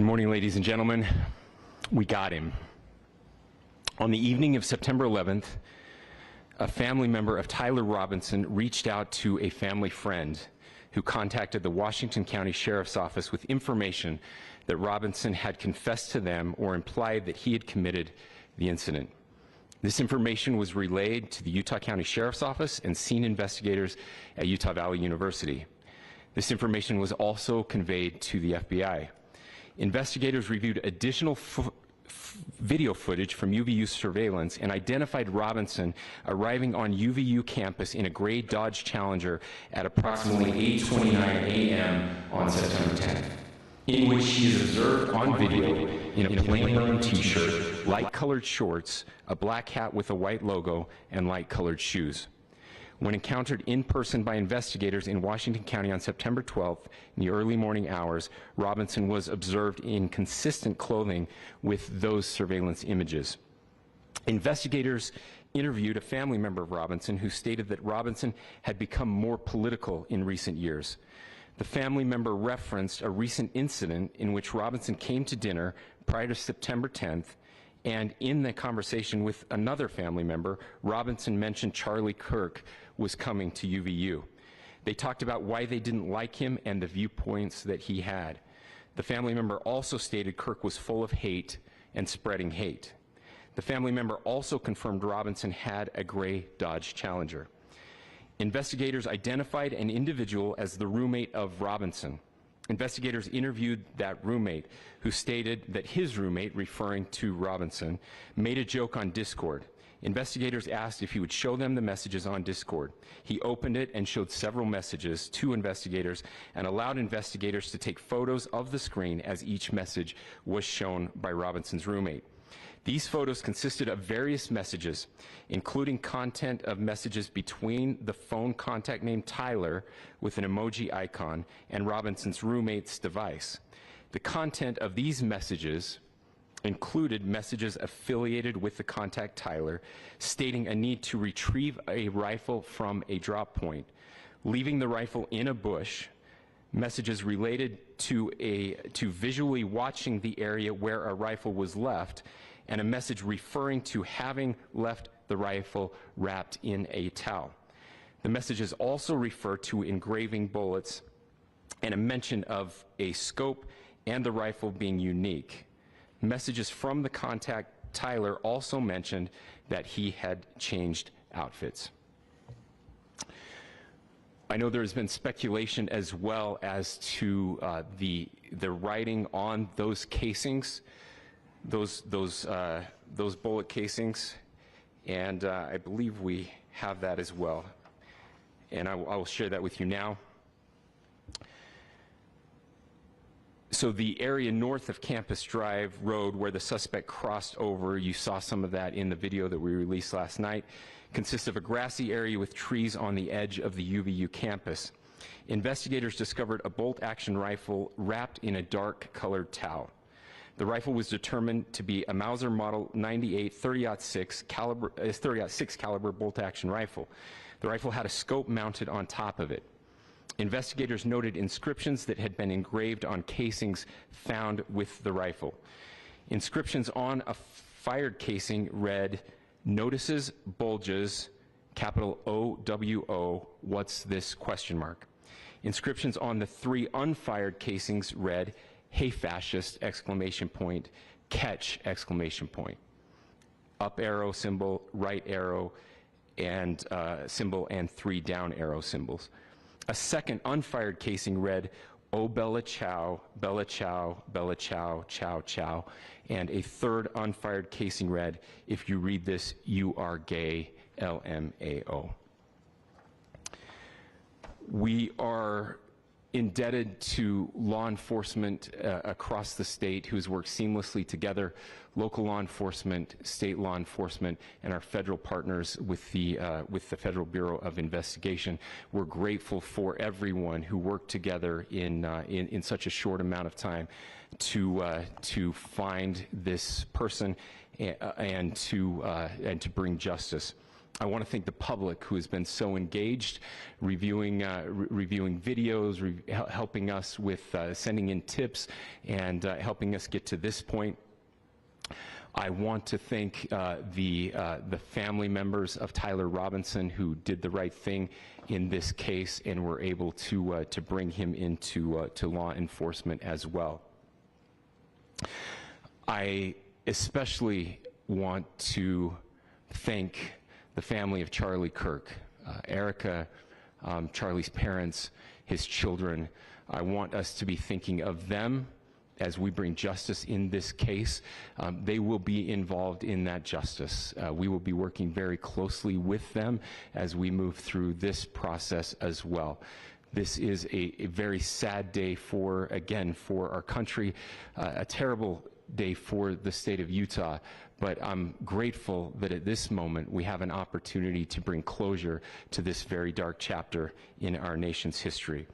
morning, ladies and gentlemen. We got him. On the evening of September 11th, a family member of Tyler Robinson reached out to a family friend who contacted the Washington County Sheriff's Office with information that Robinson had confessed to them or implied that he had committed the incident. This information was relayed to the Utah County Sheriff's Office and scene investigators at Utah Valley University. This information was also conveyed to the FBI. Investigators reviewed additional video footage from UVU surveillance and identified Robinson arriving on UVU campus in a gray Dodge Challenger at approximately 8:29 a.m. on September 10th, in which he is observed on video in a plain maroon t-shirt, light-colored shorts, a black hat with a white logo, and light-colored shoes. When encountered in person by investigators in Washington County on September 12th in the early morning hours, Robinson was observed in consistent clothing with those surveillance images. Investigators interviewed a family member of Robinson who stated that Robinson had become more political in recent years. The family member referenced a recent incident in which Robinson came to dinner prior to September 10th, and in the conversation with another family member, Robinson mentioned Charlie Kirk was coming to UVU. They talked about why they didn't like him and the viewpoints that he had. The family member also stated Kirk was full of hate and spreading hate. The family member also confirmed Robinson had a gray Dodge Challenger. Investigators identified an individual as the roommate of Robinson. Investigators interviewed that roommate, who stated that his roommate, referring to Robinson, made a joke on Discord. Investigators asked if he would show them the messages on Discord. He opened it and showed several messages to investigators and allowed investigators to take photos of the screen as each message was shown by Robinson's roommate. These photos consisted of various messages, including content of messages between the phone contact named Tyler with an emoji icon and Robinson's roommate's device. The content of these messages included messages affiliated with the contact Tyler, stating a need to retrieve a rifle from a drop point, leaving the rifle in a bush, messages related to visually watching the area where a rifle was left, and a message referring to having left the rifle wrapped in a towel. The messages also refer to engraving bullets and a mention of a scope and the rifle being unique. Messages from the contact Tyler also mentioned that he had changed outfits. I know there has been speculation as well as to the writing on those casings, those bullet casings, and I believe we have that as well, and I will share that with you now. So the area north of Campus Drive Road where the suspect crossed over, you saw some of that in the video that we released last night, consists of a grassy area with trees on the edge of the UVU campus. Investigators discovered a bolt-action rifle wrapped in a dark-colored towel. The rifle was determined to be a Mauser Model 98 30-06 caliber bolt-action rifle. The rifle had a scope mounted on top of it. Investigators noted inscriptions that had been engraved on casings found with the rifle. Inscriptions on a fired casing read, "Notices bulges, capital OWO, what's this question mark?" Inscriptions on the three unfired casings read, "Hey fascist, exclamation point, catch, exclamation point." Up arrow symbol, right arrow and symbol, and three down arrow symbols. A second unfired casing read, "Oh Bella Chow, Bella Chow, Bella Chow, Chow Chow," and a third unfired casing read, "If you read this, you are gay, LMAO." We are indebted to law enforcement across the state who's worked seamlessly together, local law enforcement, state law enforcement, and our federal partners with the Federal Bureau of Investigation. We're grateful for everyone who worked together in such a short amount of time to find this person and to bring justice. I want to thank the public who has been so engaged, reviewing videos, helping us with sending in tips, and helping us get to this point. I want to thank the family members of Tyler Robinson who did the right thing in this case and were able to bring him into to law enforcement as well. I especially want to thank the family of Charlie Kirk, Erica, Charlie's parents, his children. I want us to be thinking of them as we bring justice in this case. They will be involved in that justice. We will be working very closely with them as we move through this process as well. This is a very sad day for our country, a terrible day for the state of Utah, but I'm grateful that at this moment we have an opportunity to bring closure to this very dark chapter in our nation's history.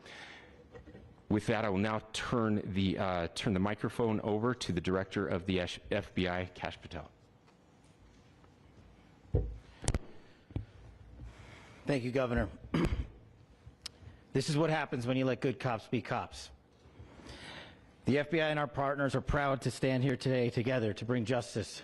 With that, I will now turn the microphone over to the Director of the FBI, Kash Patel. Thank you, Governor. This is what happens when you let good cops be cops. The FBI and our partners are proud to stand here today together to bring justice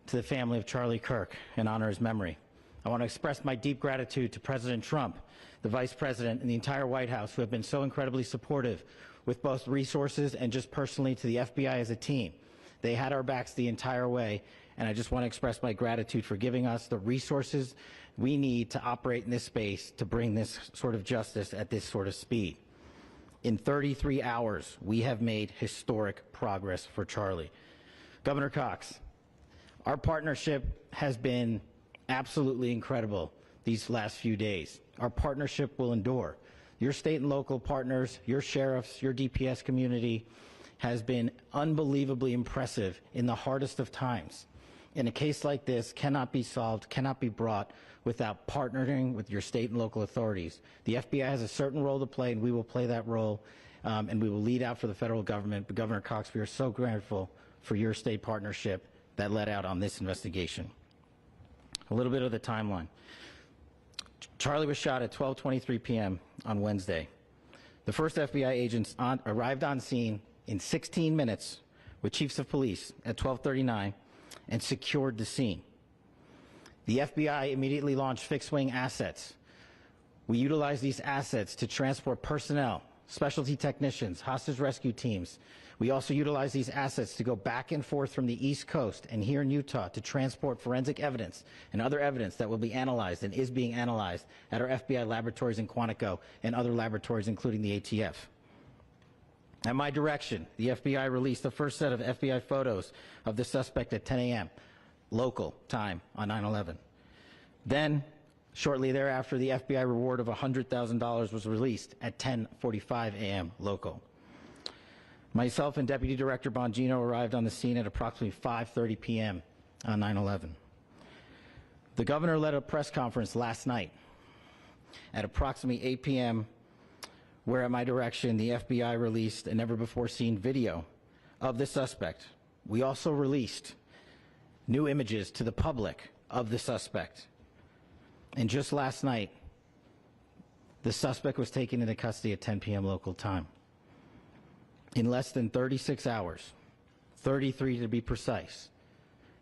to the family of Charlie Kirk and honor his memory. I want to express my deep gratitude to President Trump, the Vice President, and the entire White House who have been so incredibly supportive with both resources and just personally to the FBI as a team. They had our backs the entire way, and I just want to express my gratitude for giving us the resources we need to operate in this space to bring this sort of justice at this sort of speed. In 33 hours, we have made historic progress for Charlie. Governor Cox, our partnership has been absolutely incredible these last few days. Our partnership will endure. Your state and local partners, your sheriffs, your DPS community has been unbelievably impressive in the hardest of times. And a case like this cannot be solved, cannot be brought without partnering with your state and local authorities. The FBI has a certain role to play, and we will play that role, and we will lead out for the federal government. But Governor Cox, we are so grateful for your state partnership that led out on this investigation. A little bit of the timeline. Charlie was shot at 12:23 p.m. on Wednesday. The first FBI agents arrived on scene in 16 minutes with chiefs of police at 12:39 and secured the scene. The FBI immediately launched fixed-wing assets. We utilized these assets to transport personnel, specialty technicians, hostage rescue teams. We also utilized these assets to go back and forth from the East Coast and here in Utah to transport forensic evidence and other evidence that will be analyzed and is being analyzed at our FBI laboratories in Quantico and other laboratories, including the ATF. At my direction, the FBI released the first set of FBI photos of the suspect at 10 a.m. local time on 9/11. Then, shortly thereafter, the FBI reward of $100,000 was released at 10:45 a.m. local. Myself and Deputy Director Bongino arrived on the scene at approximately 5:30 p.m. on 9/11. The governor led a press conference last night at approximately 8 p.m. where at my direction the FBI released a never-before-seen video of the suspect. We also released new images to the public of the suspect. And just last night, the suspect was taken into custody at 10 p.m. local time. In less than 36 hours, 33 to be precise,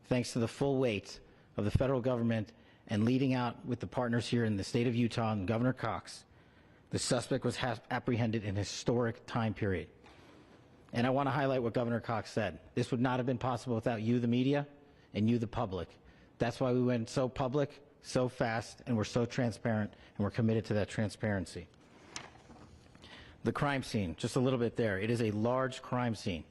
thanks to the full weight of the federal government and leading out with the partners here in the state of Utah and Governor Cox, the suspect was apprehended in a historic time period. And I want to highlight what Governor Cox said. This would not have been possible without you, the media, and you, the public. That's why we went so public, so fast, and we're so transparent, and we're committed to that transparency. The crime scene, just a little bit there. It is a large crime scene.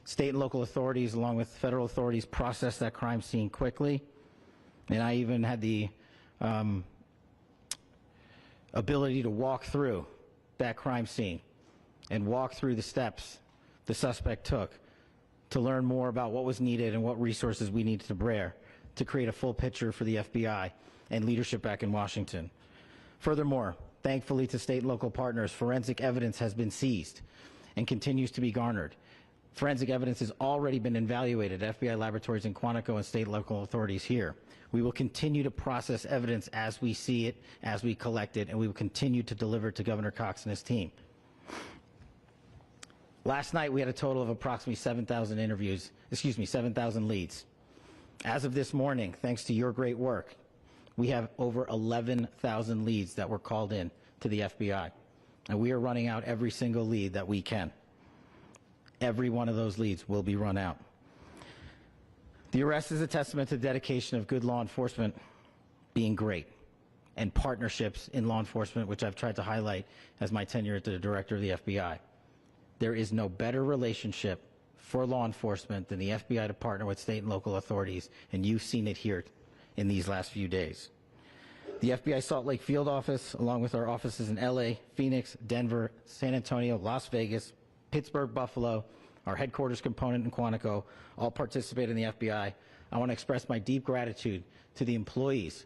State and local authorities, along with federal authorities, processed that crime scene quickly. And I even had the ability to walk through that crime scene and walk through the steps the suspect took to learn more about what was needed and what resources we needed to bear to create a full picture for the FBI and leadership back in Washington. Furthermore, thankfully to state and local partners, forensic evidence has been seized and continues to be garnered. Forensic evidence has already been evaluated at FBI laboratories in Quantico and state and local authorities here. We will continue to process evidence as we see it, as we collect it, and we will continue to deliver it to Governor Cox and his team. Last night, we had a total of approximately 7,000 leads. As of this morning, thanks to your great work, we have over 11,000 leads that were called in to the FBI. And we are running out every single lead that we can. Every one of those leads will be run out. The arrest is a testament to the dedication of good law enforcement being great, and partnerships in law enforcement, which I've tried to highlight as my tenure as the director of the FBI. There is no better relationship for law enforcement than the FBI to partner with state and local authorities, and you've seen it here in these last few days. The FBI Salt Lake Field Office, along with our offices in LA, Phoenix, Denver, San Antonio, Las Vegas, Pittsburgh, Buffalo, our headquarters component in Quantico, all participate in the FBI. I want to express my deep gratitude to the employees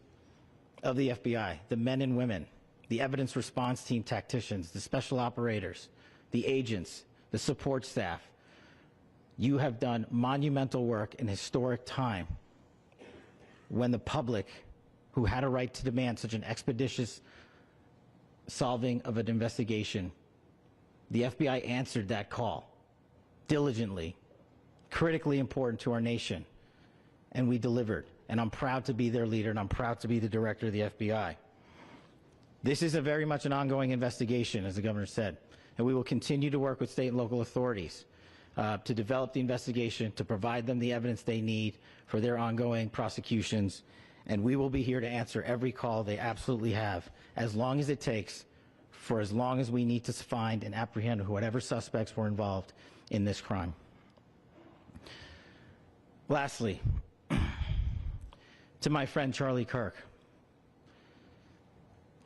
of the FBI, the men and women, the evidence response team tacticians, the special operators, the agents, the support staff. You have done monumental work in historic time when the public, who had a right to demand such an expeditious solving of an investigation, the FBI answered that call diligently, critically important to our nation, and we delivered. And I'm proud to be their leader, and I'm proud to be the director of the FBI. This is very much an ongoing investigation, as the governor said, and we will continue to work with state and local authorities to develop the investigation, to provide them the evidence they need for their ongoing prosecutions, and we will be here to answer every call they absolutely have, as long as it takes, for as long as we need to find and apprehend whatever suspects were involved in this crime. Lastly, to my friend Charlie Kirk,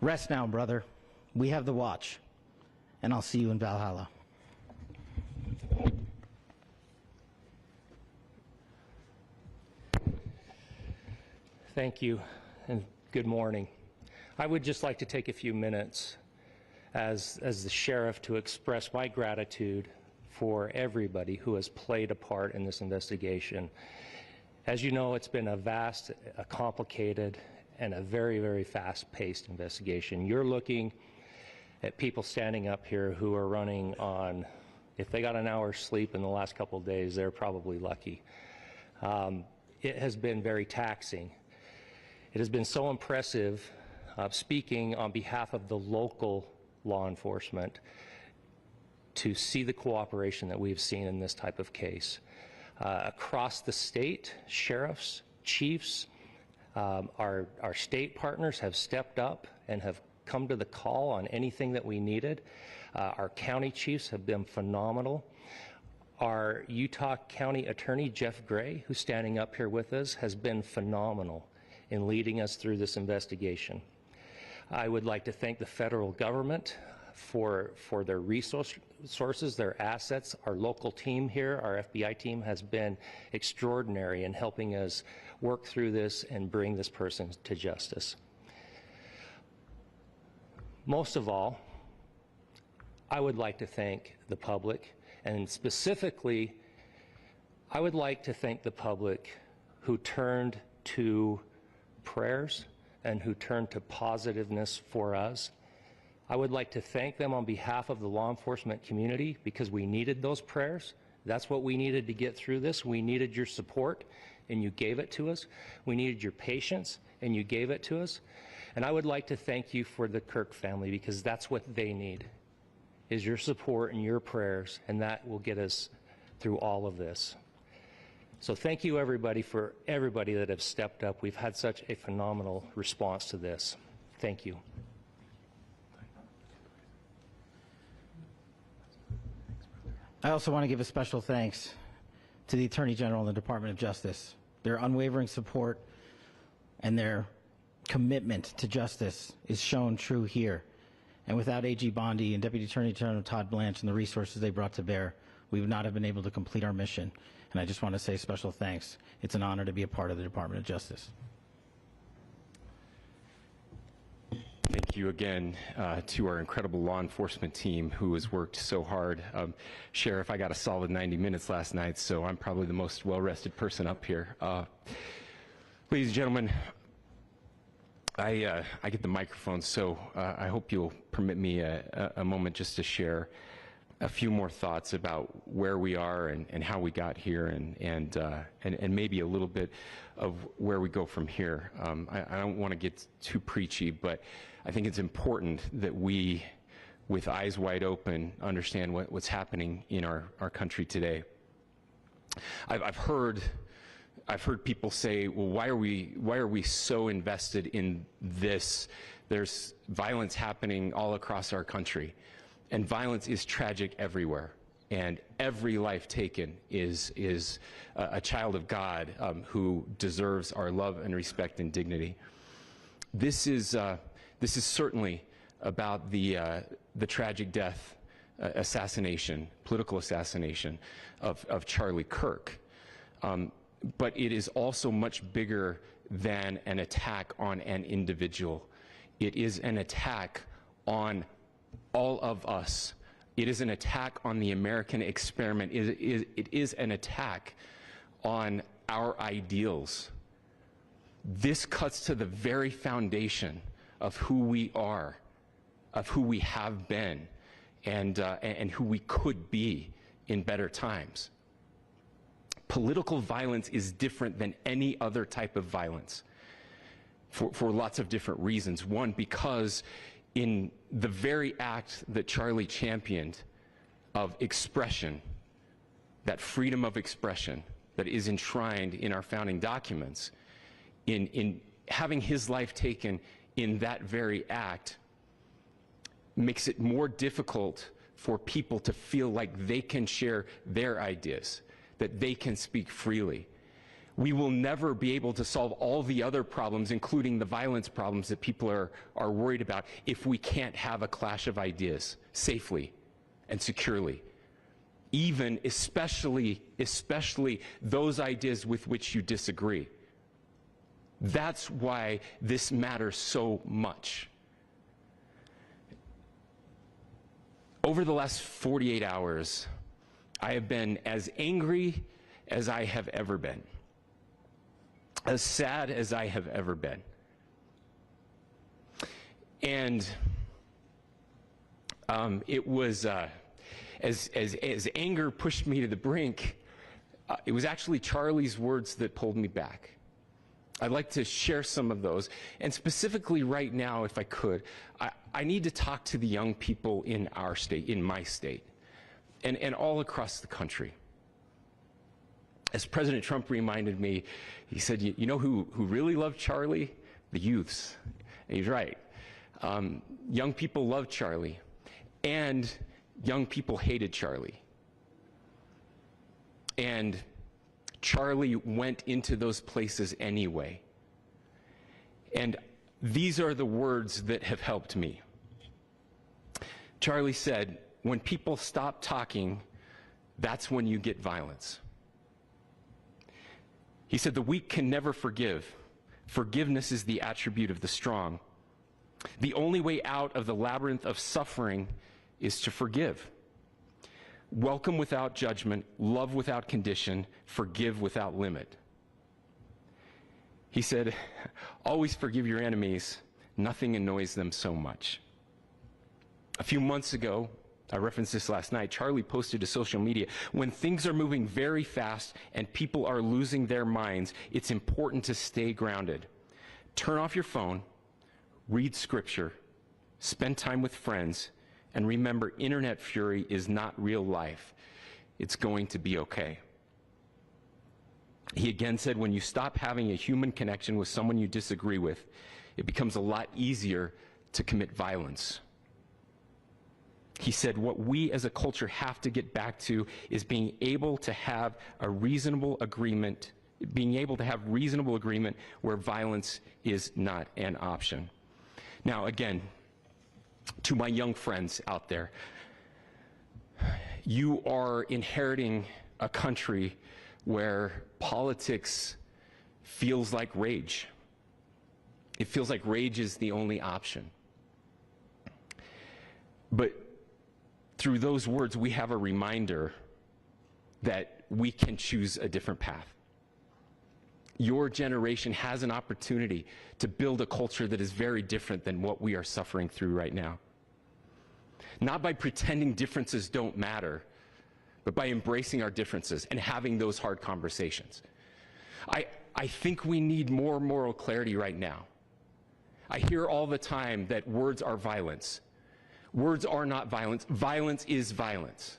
rest now, brother. We have the watch, and I'll see you in Valhalla. Thank you, and good morning. I would just like to take a few minutes as the sheriff to express my gratitude for everybody who has played a part in this investigation. As you know, it's been a vast, a complicated, and a very, very fast-paced investigation. You're looking at people standing up here who are running on, if they got an hour's sleep in the last couple of days, they're probably lucky. It has been very taxing. It has been so impressive, speaking on behalf of the local law enforcement, to see the cooperation that we've seen in this type of case. Across the state, sheriffs, chiefs, our state partners have stepped up and have come to the call on anything that we needed. Our county chiefs have been phenomenal. Our Utah County Attorney, Jeff Gray, who's standing up here with us, has been phenomenal in leading us through this investigation. I would like to thank the federal government for their resources, their assets. Our local team here, our FBI team, has been extraordinary in helping us work through this and bring this person to justice. Most of all, I would like to thank the public, and specifically, I would like to thank the public who turned to prayers and who turned to positiveness for us. I would like to thank them on behalf of the law enforcement community, because we needed those prayers. That's what we needed to get through this. We needed your support, and you gave it to us. We needed your patience, and you gave it to us. And I would like to thank you for the Kirk family, because that's what they need, is your support and your prayers, and that will get us through all of this. So thank you, everybody, for everybody that have stepped up. We've had such a phenomenal response to this. Thank you. I also want to give a special thanks to the Attorney General and the Department of Justice. Their unwavering support and their commitment to justice is shown true here. And without AG Bondi and Deputy Attorney General Todd Blanche and the resources they brought to bear, we would not have been able to complete our mission. And I just want to say special thanks. It's an honor to be a part of the Department of Justice. Thank you. thank you again to our incredible law enforcement team who has worked so hard. Sheriff, I got a solid 90 minutes last night, so I'm probably the most well-rested person up here. Ladies and gentlemen, I get the microphone, so I hope you'll permit me a moment just to share a few more thoughts about where we are and how we got here, and maybe a little bit of where we go from here. I don't want to get too preachy, but I think it's important that we, with eyes wide open, understand what's happening in our country today. I've heard people say, well, why are we so invested in this? There's violence happening all across our country. And violence is tragic everywhere, and every life taken is a child of God who deserves our love and respect and dignity. This is certainly about the tragic death, political assassination of Charlie Kirk, but it is also much bigger than an attack on an individual. It is an attack on all of us. It is an attack on the American experiment. It is an attack on our ideals. This cuts to the very foundation of who we are, of who we have been, and who we could be in better times. Political violence is different than any other type of violence for lots of different reasons. One, because in the very act that Charlie championed of expression, that freedom of expression that is enshrined in our founding documents, in having his life taken in that very act, makes it more difficult for people to feel like they can share their ideas, that they can speak freely. We will never be able to solve all the other problems, including the violence problems that people are worried about, if we can't have a clash of ideas safely and securely. Especially those ideas with which you disagree. That's why this matters so much. Over the last 48 hours, I have been as angry as I have ever been, as sad as I have ever been. And it was, as anger pushed me to the brink, it was actually Charlie's words that pulled me back. I'd like to share some of those. And specifically right now, if I could, I need to talk to the young people in our state, in my state, and all across the country. As President Trump reminded me, he said, you know who really loved Charlie? The youths. And he's right. Young people loved Charlie, and young people hated Charlie. And Charlie went into those places anyway. And these are the words that have helped me. Charlie said, when people stop talking, that's when you get violence. He said, the weak can never forgive. Forgiveness is the attribute of the strong. The only way out of the labyrinth of suffering is to forgive. Welcome without judgment, love without condition, forgive without limit. He said, always forgive your enemies. Nothing annoys them so much. A few months ago, I referenced this last night, Charlie posted to social media, when things are moving very fast and people are losing their minds, it's important to stay grounded. Turn off your phone, read scripture, spend time with friends, and remember, internet fury is not real life. It's going to be okay. He again said, when you stop having a human connection with someone you disagree with, it becomes a lot easier to commit violence. He said, what we as a culture have to get back to is being able to have a reasonable agreement, where violence is not an option. Now, again, to my young friends out there, you are inheriting a country where politics feels like rage. It feels like rage is the only option. But through those words, we have a reminder that we can choose a different path. Your generation has an opportunity to build a culture that is very different than what we are suffering through right now. Not by pretending differences don't matter, but by embracing our differences and having those hard conversations. I think we need more moral clarity right now. I hear all the time that words are violence. Words are not violence. Violence is violence.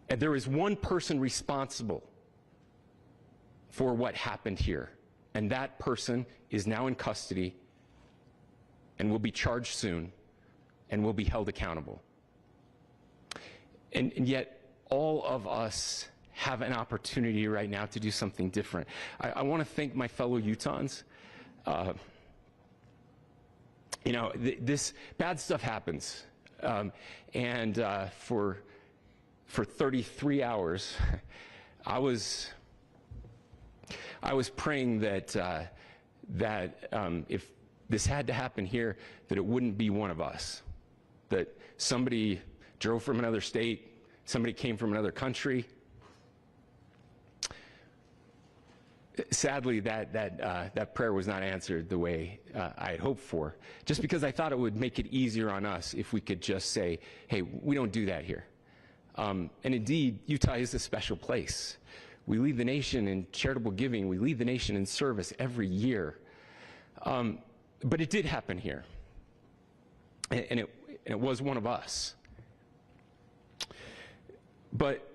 And there is one person responsible for what happened here. And that person is now in custody and will be charged soon and will be held accountable. And yet, all of us have an opportunity right now to do something different. I want to thank my fellow Utahns. This bad stuff happens. For 33 hours, I was praying that if this had to happen here, that it wouldn't be one of us. That somebody drove from another state, somebody came from another country. Sadly, that prayer was not answered the way I had hoped for, just because I thought it would make it easier on us if we could just say, hey, we don't do that here. And indeed, Utah is a special place. We lead the nation in charitable giving. We lead the nation in service every year. But it did happen here. And it was one of us. But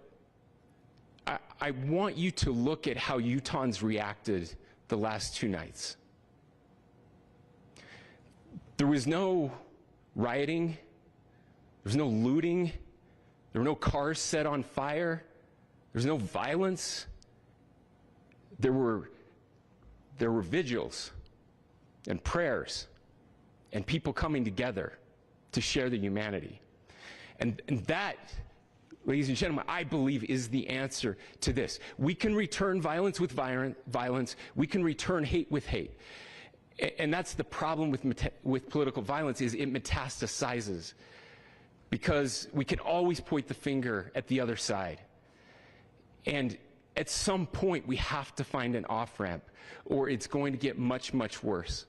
I want you to look at how Utahns reacted the last 2 nights. There was no rioting. There was no looting. There were no cars set on fire. There was no violence. There were vigils and prayers and people coming together to share the humanity. And that, ladies and gentlemen, I believe is the answer to this. We can return violence with violence. We can return hate with hate. And that's the problem with political violence, is it metastasizes. Because we can always point the finger at the other side. And at some point, we have to find an off-ramp, or it's going to get much, much worse.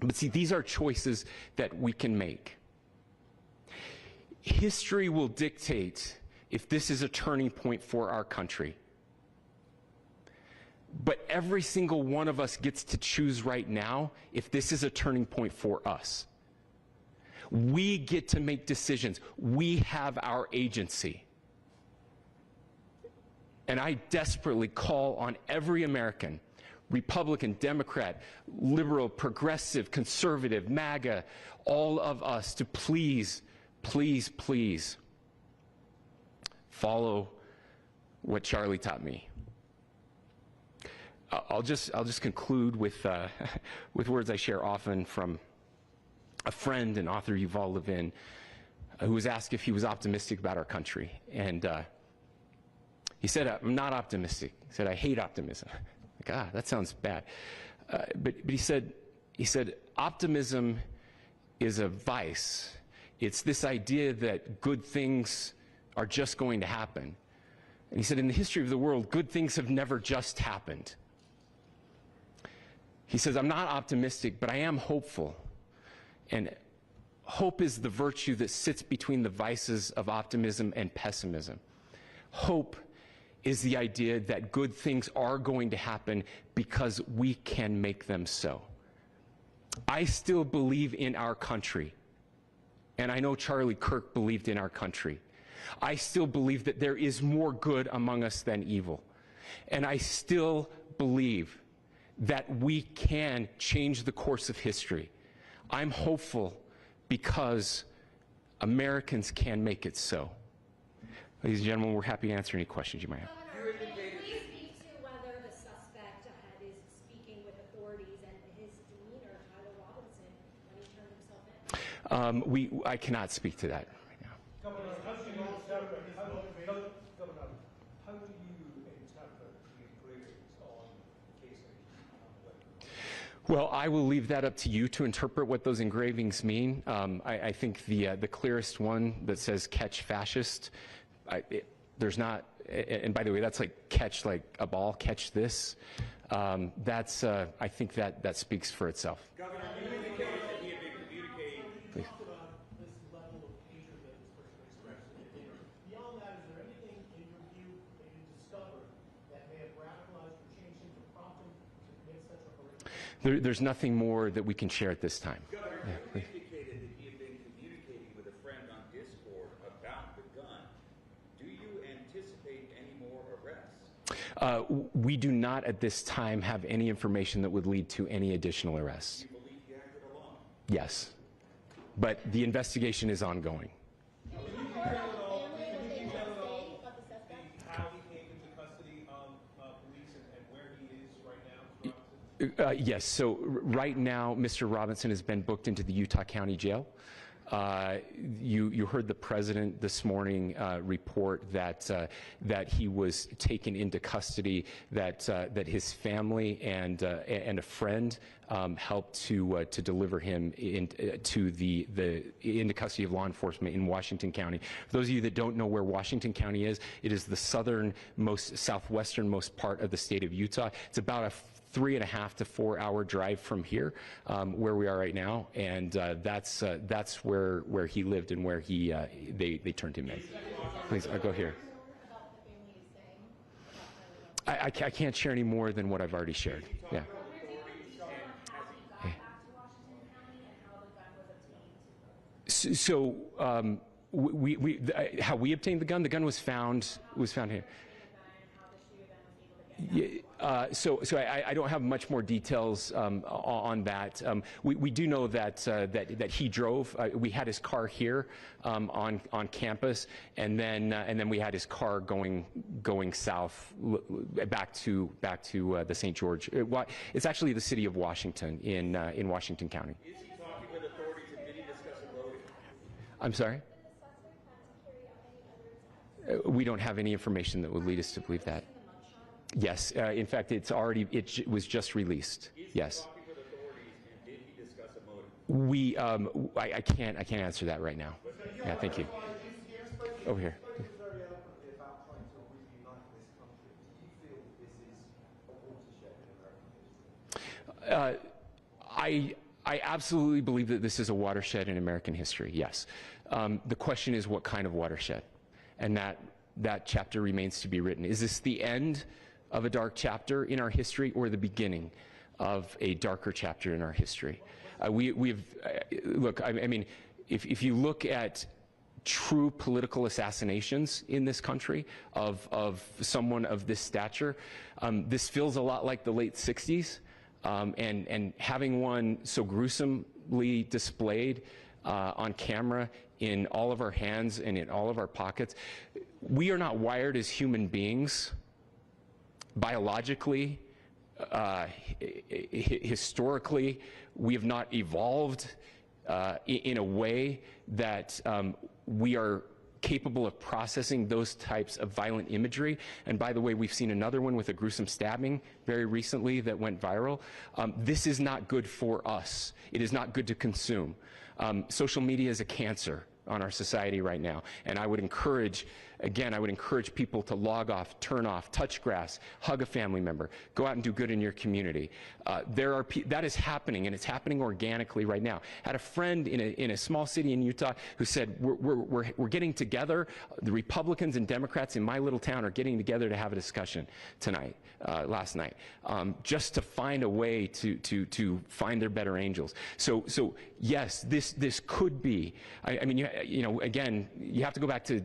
But see, these are choices that we can make. History will dictate if this is a turning point for our country. But every single one of us gets to choose right now if this is a turning point for us. We get to make decisions. We have our agency. And I desperately call on every American, Republican, Democrat, liberal, progressive, conservative, MAGA, all of us to please, please, please follow what Charlie taught me. I'll just conclude with words I share often from a friend and author, Yuval Levin, who was asked if he was optimistic about our country. And he said, I'm not optimistic. He said, I hate optimism. Like, that sounds bad. But he said, optimism is a vice. It's this idea that good things are just going to happen. And he said, in the history of the world, good things have never just happened. He says, I'm not optimistic, but I am hopeful. And hope is the virtue that sits between the vices of optimism and pessimism. Hope is the idea that good things are going to happen because we can make them so. I still believe in our country. And I know Charlie Kirk believed in our country. I still believe that there is more good among us than evil. And I still believe that we can change the course of history. I'm hopeful because Americans can make it so. Ladies and gentlemen, we're happy to answer any questions you might have. Governor, can you please speak to whether the suspect is speaking with authorities and his demeanor, Tyler Robinson, when he turned himself in? I cannot speak to that right now. Governor, how do you interpret these briefings on the case? Well, I will leave that up to you to interpret what those engravings mean. I think the clearest one that says "catch fascist," there's not, and by the way, that's like catch like a ball, catch this. That's I think that speaks for itself. Governor, you indicated that he had been communicating. Please. Talked about this level of hatred that this person expressed. Beyond that, is there anything in your view that you discovered that may have radicalized or changed him to prompt him to commit such a horrific? There's nothing more that we can share at this time. Governor, you indicated that he had been communicating with a friend on Discord about the gun. Do you anticipate any more arrests? We do not at this time have any information that would lead to any additional arrests. Do you believe he acted alone? Yes, but the investigation is ongoing. How he came into custody of police and where he is right now? Yes, so right now, Mr. Robinson has been booked into the Utah County Jail. You heard the president this morning report that he was taken into custody, that his family and a friend helped to deliver him into custody of law enforcement in Washington County. For those of you that don't know where Washington County is, it is the southwesternmost part of the state of Utah. It's about a 3.5 to 4 hour drive from here, where we are right now, and that's where he lived and where they turned him in. Please, I'll go here. I can't share any more than what I've already shared. Yeah. So how we obtained the gun was found here. So I don't have much more details on that. We do know that he drove. We had his car here on campus, and then we had his car going south back to the St. George. It's actually the city of Washington in Washington County. Is he talking with authorities and did he discuss a motive? I'm sorry? We don't have any information that would lead us to believe that. Yes, in fact, it was just released. Yes. Talking with authorities and did he discuss a motive? I can't answer that right now. Yeah, thank you. Over here. Very eloquently about trying to reunite this country. Do you feel this is a watershed in American history? I absolutely believe that this is a watershed in American history, yes. The question is what kind of watershed? And that chapter remains to be written. Is this the end of a dark chapter in our history or the beginning of a darker chapter in our history? Look, I mean, if you look at true political assassinations in this country of someone of this stature, this feels a lot like the late 60s. And having one so gruesomely displayed on camera in all of our hands and in all of our pockets, we are not wired as human beings, biologically, historically. We have not evolved in a way that we are capable of processing those types of violent imagery. And by the way, we've seen another one with a gruesome stabbing very recently that went viral. This is not good for us. It is not good to consume. Social media is a cancer on our society right now. And I would encourage, again, I would encourage people to log off, turn off, touch grass, hug a family member, go out and do good in your community. That is happening, and it's happening organically right now. I had a friend in a small city in Utah who said, we're getting together, the Republicans and Democrats in my little town are getting together to have a discussion tonight, last night, just to find a way to find their better angels. So yes, this could be, I mean, you know, again, you have to go back to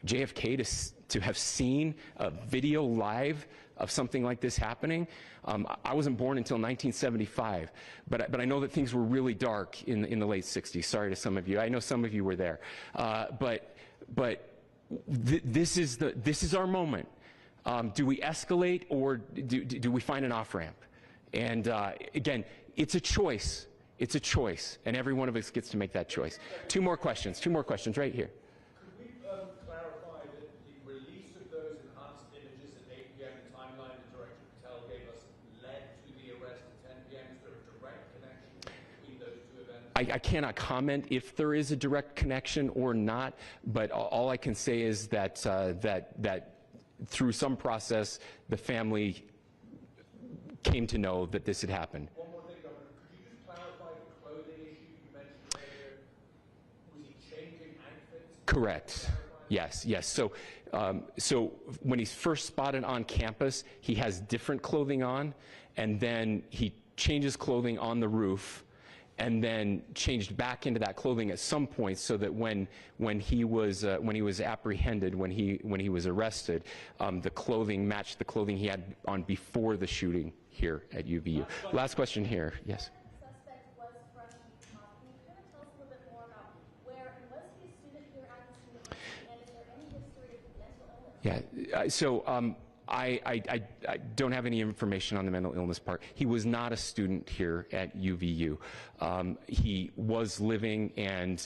JFK to have seen a video live of something like this happening. I wasn't born until 1975, but I know that things were really dark in the late 60s. Sorry to some of you. I know some of you were there. But this is our moment. Do we escalate or do we find an off-ramp? And again, it's a choice. It's a choice, and every one of us gets to make that choice. Two more questions right here. Could we clarify that the release of those enhanced images at 8 p.m. the timeline that Director Patel gave us led to the arrest at 10 p.m.? Is there a I cannot comment if there is a direct connection or not, but all I can say is that, that through some process, the family came to know that this had happened. One more thing, Governor. Could you just clarify the clothing issue you mentioned earlier? Was he changing outfits? Correct. Yes, yes. So, so when he's first spotted on campus, he has different clothing on, and then he changes clothing on the roof, and then changed back into that clothing at some point, so that when he was apprehended, when he was arrested, the clothing matched the clothing he had on before the shooting here at UVU. Last question here. Yes. Suspect was from Utah. Can you kind of tell us a little bit more about where, and was he a student here at this university, and is there any history of mental illness? Yeah. So. I don't have any information on the mental illness part. He was not a student here at UVU. He was living and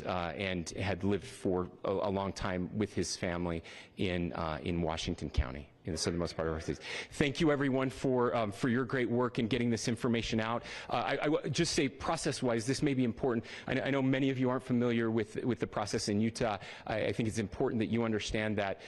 had lived for a long time with his family in Washington County, in the southernmost part of our state. Thank you, everyone, for your great work in getting this information out. I will just say, process-wise, this may be important. I know many of you aren't familiar with the process in Utah. I think it's important that you understand that.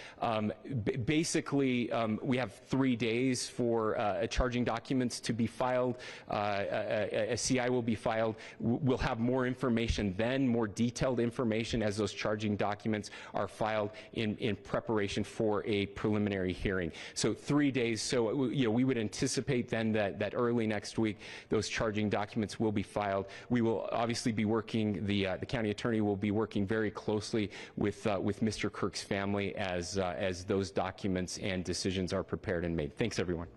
Basically, we have 3 days for charging documents to be filed. A CI will be filed. We'll have more information then, more detailed information as those charging documents are filed in preparation for a preliminary hearing. So 3 days. So we would anticipate then that early next week those charging documents will be filed. We will obviously be working. The county attorney will be working very closely with Mr. Kirk's family as those documents and decisions are prepared and made. Thanks, everyone.